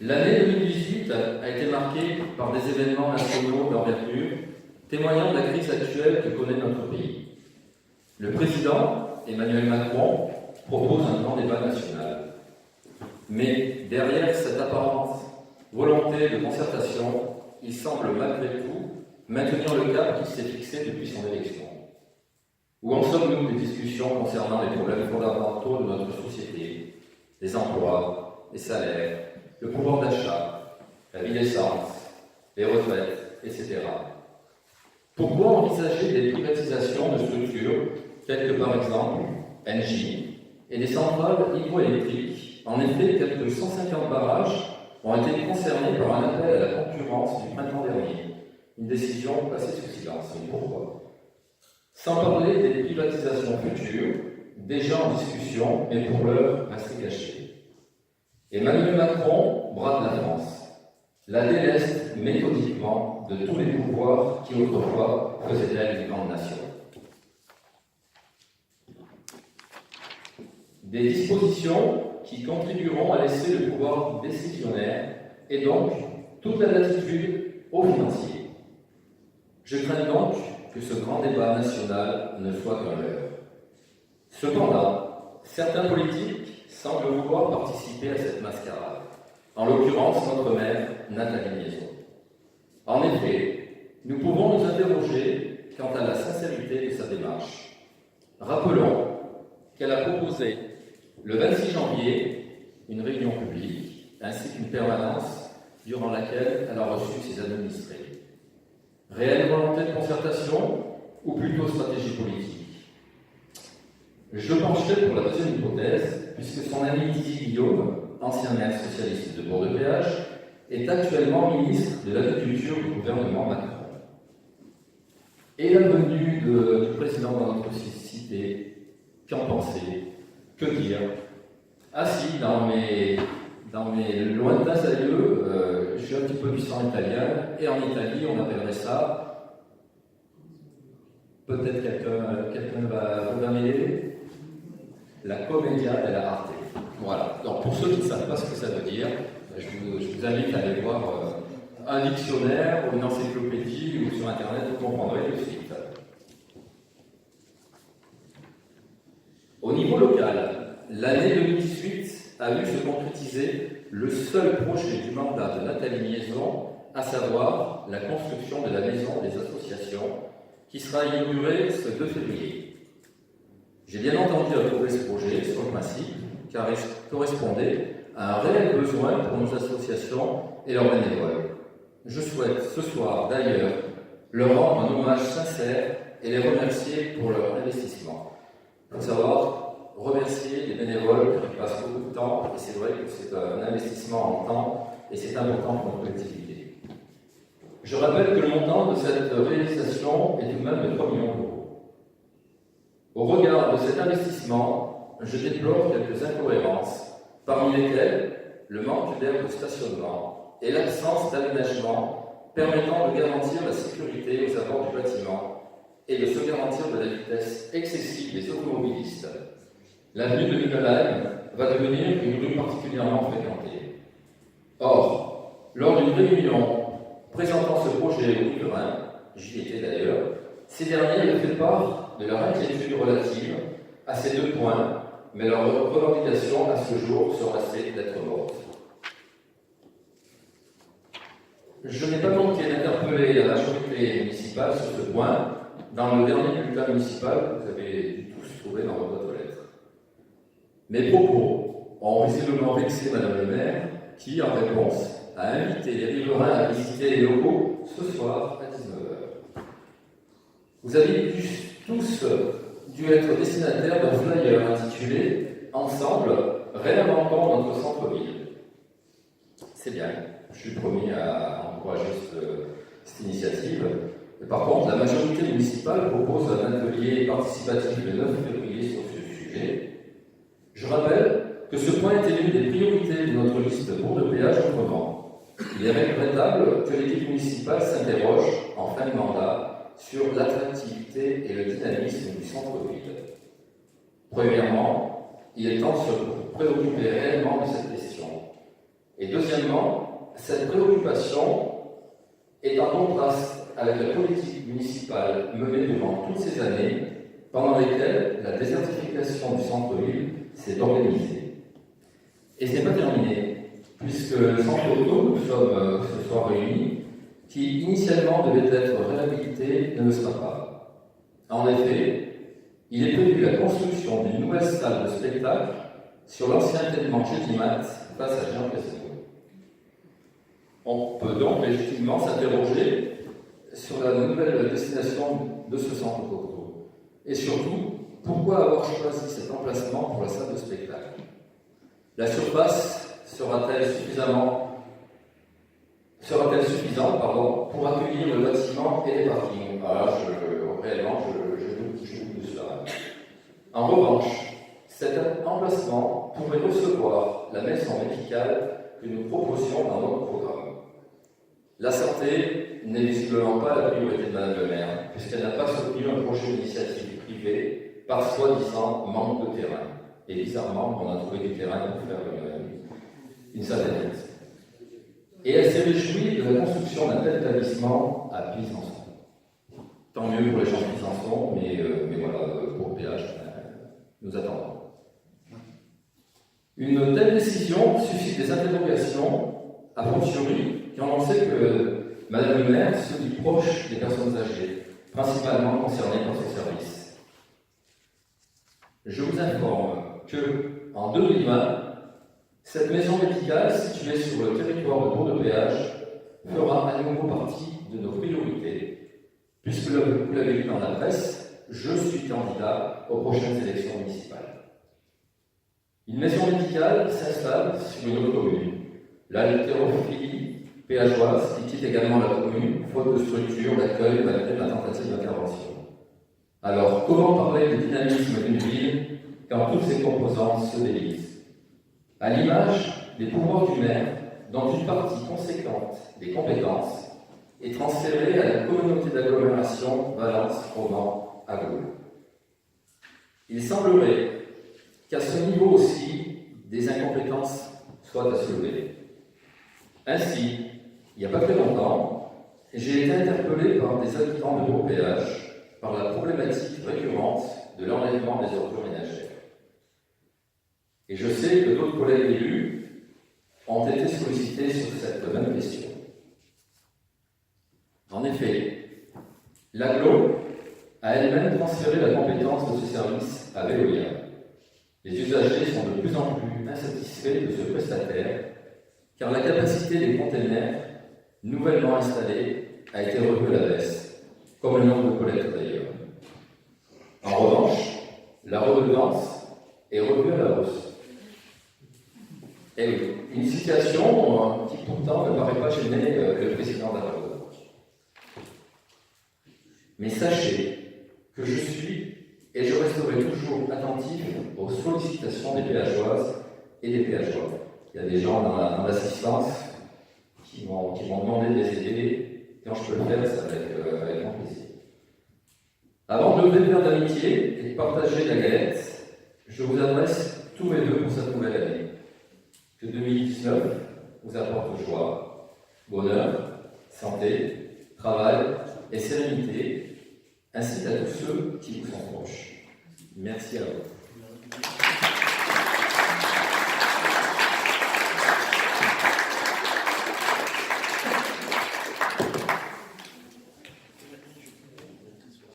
L'année 2018 a été marquée par des événements nationaux d'envergure, témoignant de la crise actuelle que connaît notre pays. Le président Emmanuel Macron propose un grand débat national. Mais derrière cette apparente volonté de concertation, il semble malgré tout maintenir le cap qu'il s'est fixé depuis son élection. Où en sommes-nous des discussions concernant les problèmes fondamentaux de notre société, les emplois, les salaires, le pouvoir d'achat, la vie décente, les retraites, etc. Pourquoi envisager des privatisations de structures telles que par exemple Engie et des centrales hydroélectriques? En effet, quelques 150 barrages ont été concernés par un appel à la concurrence du printemps dernier. Une décision passée sous silence. Et pourquoi? Sans parler des privatisations futures, déjà en discussion, mais pour l'heure restées cachées. Emmanuel Macron brade la France, la déleste méthodiquement de tous les pouvoirs qui autrefois faisaient d'elle une grande nation. Des dispositions qui contribueront à laisser le pouvoir décisionnaire et donc toute la latitude aux financiers. Je crains donc que ce grand débat national ne soit qu'un leurre. Cependant, certains politiques semblent vouloir participer à cette mascarade, en l'occurrence notre maire Nathalie Liaison. En effet, nous pouvons nous interroger quant à la sincérité de sa démarche. Rappelons qu'elle a proposé le 26 janvier une réunion publique ainsi qu'une permanence durant laquelle elle a reçu ses administrés. Réelle volonté de concertation ou plutôt stratégie politique? Je pencherai pour la deuxième hypothèse, puisque son ami Didier Guillaume, ancien maire socialiste de Bourg-de-Péage, est actuellement ministre de l'Agriculture du gouvernement Macron. Et la venue du président dans notre cité, qu'en penser? Que dire? Ah si, dans mes lointains aïeux, je suis un petit peu du sang italien, et en Italie, on appellerait ça, peut-être quelqu'un va m'aider, la commedia dell'arte. Voilà. Donc pour ceux qui ne savent pas ce que ça veut dire, je vous invite à aller voir un dictionnaire ou une encyclopédie ou sur Internet, vous comprendrez le site. Au niveau local, l'année 2018 a vu se concrétiser le seul projet du mandat de Nathalie Liaison, à savoir la construction de la maison des associations, qui sera inaugurée ce 2 février. J'ai bien entendu approuver ce projet sur le principe, car il correspondait à un réel besoin pour nos associations et leurs bénévoles. Je souhaite ce soir d'ailleurs leur rendre un hommage sincère et les remercier pour leur investissement. Il faut savoir remercier les bénévoles qui passent beaucoup de temps, et c'est vrai que c'est un investissement en temps et c'est important pour notre collectivité. Je rappelle que le montant de cette réalisation est tout de même de 3 millions d'euros. Au regard de cet investissement, je déplore quelques incohérences, parmi lesquelles le manque d'aires de stationnement et l'absence d'aménagement permettant de garantir la sécurité aux abords du bâtiment et de se garantir de la vitesse excessive des automobilistes. L'avenue de Mindelheim va devenir une rue particulièrement fréquentée. Or, lors d'une réunion présentant ce projet aux riverains, j'y étais d'ailleurs, ces derniers avaient fait part de leur inquiétude relative à ces deux points, mais leur revendication à ce jour sera restée d'être morte. Je n'ai pas manqué d'interpeller la majorité municipale sur ce point dans le dernier bulletin municipal que vous avez tous trouvé dans votre boîte aux lettres. Mes propos ont visiblement vexé Madame le maire, qui, en réponse, a invité les riverains à visiter les locaux ce soir à 19h. Vous avez tous dû être destinataires d'un flyer intitulé « Ensemble, réinventons notre centre-ville ». C'est bien, je suis le premier à encourager cette initiative. Par contre, la majorité municipale propose un atelier participatif le 9 février sur ce sujet. Je rappelle que ce point était l'une des priorités de notre liste Bourg-de-Péage autrement. Il est regrettable que l'équipe municipale s'interroge en fin de mandat sur l'attractivité et le dynamisme du centre-ville. Premièrement, il est temps de se préoccuper réellement de cette question. Et deuxièmement, cette préoccupation est en contraste avec la politique municipale menée durant toutes ces années, pendant lesquelles la désertification du centre-ville s'est organisée. Et ce n'est pas terminé, puisque le centre auto, nous sommes ce soir réunis, qui initialement devait être réhabilité, ne le sera pas. En effet, il est prévu la construction d'une nouvelle salle de spectacle sur l'ancien tellement Gédimat face à Jean Casino. On peut donc légitimement s'interroger sur la nouvelle destination de ce centre auto. Et surtout, pourquoi avoir choisi cet emplacement pour la salle de spectacle? La surface sera-t-elle suffisante pour accueillir le bâtiment et les parkings? Réellement, je doute de cela. En revanche, cet emplacement pourrait recevoir la maison médicale que nous proposions dans notre programme. La santé n'est visiblement pas la priorité de Madame le maire, puisqu'elle n'a pas soutenu un projet d'initiative privée par soi-disant manque de terrain. Et bizarrement, on a trouvé du terrain pour faire une salle d'attente. Et elle s'est réjouie de la construction d'un tel établissement à Pizançon. Tant mieux pour les gens de Pizançon, mais voilà, pour le péage, nous attendons. Une telle décision suscite des interrogations, a fortiori, quand on sait que Madame le maire se dit proche des personnes âgées, principalement concernées par ce service. Je vous informe que, en 2020, cette maison médicale, située sur le territoire de Bourg-de-Péage, fera à nouveau partie de nos priorités, puisque vous l'avez vu dans la presse, je suis candidat aux prochaines élections municipales. Une maison médicale s'installe sur une autre commune, l'haltérophilie péageoise, qui quitte également la commune, faute de structure, d'accueil malgré la tentative d'intervention. Alors, comment parler de dynamisme d'une ville quand toutes ses composantes se délisent? À l'image des pouvoirs du maire, dont une partie conséquente des compétences est transférée à la communauté d'agglomération Valence-Provence-Aglo. Il semblerait qu'à ce niveau aussi, des incompétences soient à soulever. Ainsi, il n'y a pas très longtemps, j'ai été interpellé par des habitants de Bourg-Péage par la problématique récurrente de l'enlèvement des ordures ménagères. Et je sais que d'autres collègues élus ont été sollicités sur cette même question. En effet, l'AGLO a elle-même transféré la compétence de ce service à Veolia. Les usagers sont de plus en plus insatisfaits de ce prestataire, car la capacité des containers nouvellement installés a été revue à la baisse, comme le nombre de collectes d'ailleurs. En revanche, la redevance est revue à la hausse. Et oui, une situation qui pourtant ne paraît pas gêner le président d'Arnaud. Mais sachez que je suis et je resterai toujours attentif aux sollicitations des péageoises et des péageois. Il y a des gens dans l'assistance qui m'ont demandé de les aider. Quand je peux le faire, c'est avec grand plaisir. Avant de lever le verre d'amitié et de partager la galette, je vous adresse tous mes vœux pour cette nouvelle année. Que 2019 vous apporte joie, bonheur, santé, travail et sérénité, ainsi qu'à tous ceux qui vous sont proches. Merci à vous.